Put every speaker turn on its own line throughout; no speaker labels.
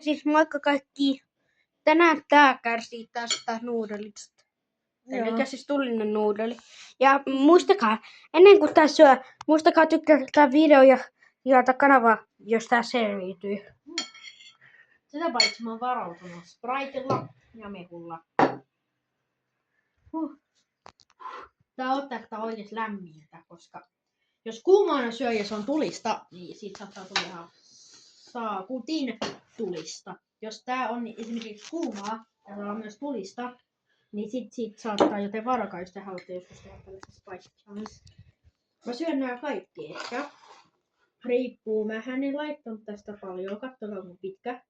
siis moikka kaikki. Tänään tää kärsii tästä nuudelista. Eli siis tulinen nuudeli. Ja muistakaa, ennen kuin tää syö, muistakaa tykkää tää video ja jaata kanava, jos tää selviytyy.
Sitä paitsi mä oon varautunut Spritella ja mehulla. Tää ottaa oikeesti lämmintä, koska jos kuumaana syö ja se on tulista, niin siitä saattaa tulla ihan saakutin tulista. Jos tää on esimerkiksi kuumaa ja täällä on myös tulista, niin siitä saattaa, joten varokaa, jos te haluatte joskus tehdä tällaista spice challenge. Mä syön nää kaikki ehkä. Riippuu. Mähän en laittanut tästä paljon. Katsokaa kun pitkä.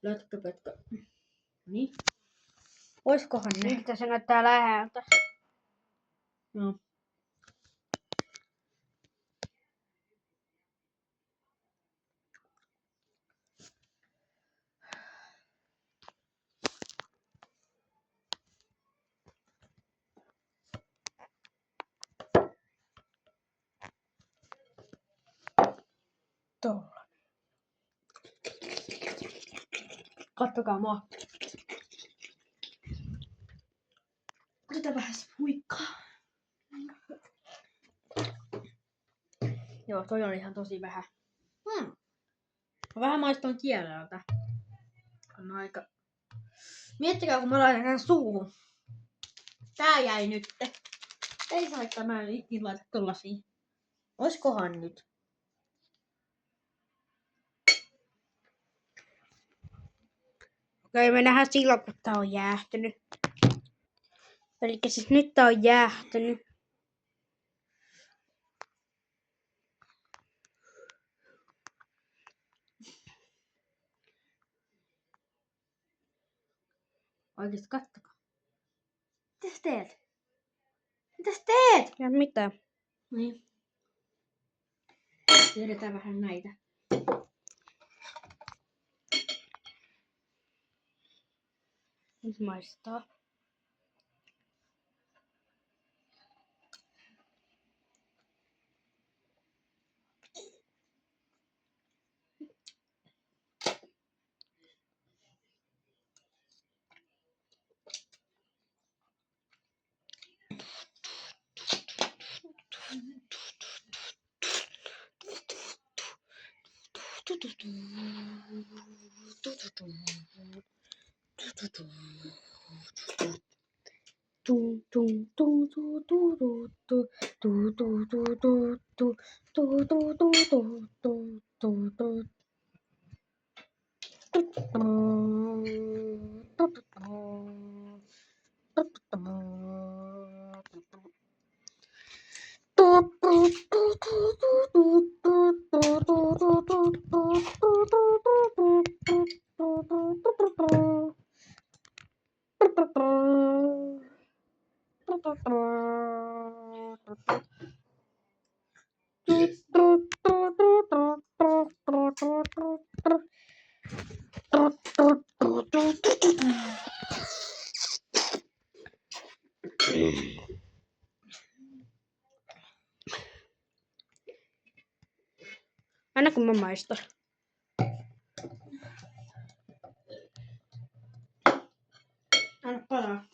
Lötköpötkö. Niin. Oiskohan ne?
Miltä se näyttää läheltä?
No.
Tuolla.
Kattokaa mua. Otetaan vähän huikkaa. Joo, toi on ihan tosi vähän. Mä vähän maistoin kieleltä. On aika... Miettikää kun mä laitan tän suuhun. Tää jäi nyt. Ei saa, että mä en ikin laita tollasia. Oiskohan nyt?
Okei, me nähdään silloin, kun tää on jäähtynyt. Eli siis nyt tää on jäähtynyt.
Oikeesti kattokaa. Mitäs teet? Mitäs teet?
Ja mitä?
Niin. Tiedetään vähän näitä.
Nyt maistaa. Aina kun mä maistan.
Anna palaa.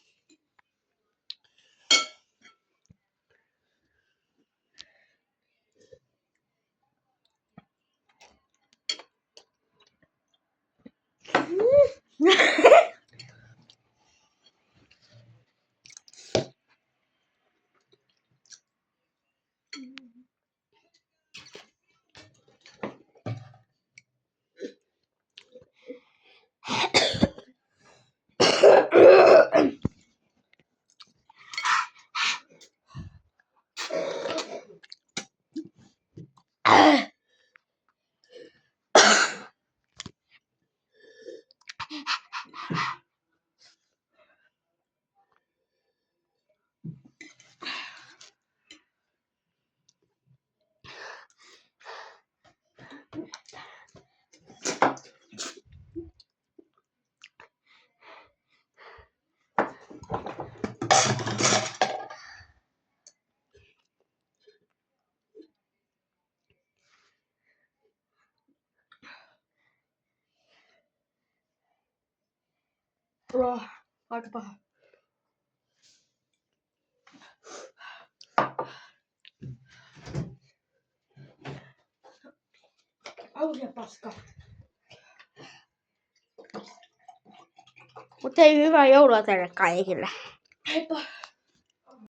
Aika paha. Ausia paska.
Mutta ei hyvää joulua teille kaikille.
Heippa.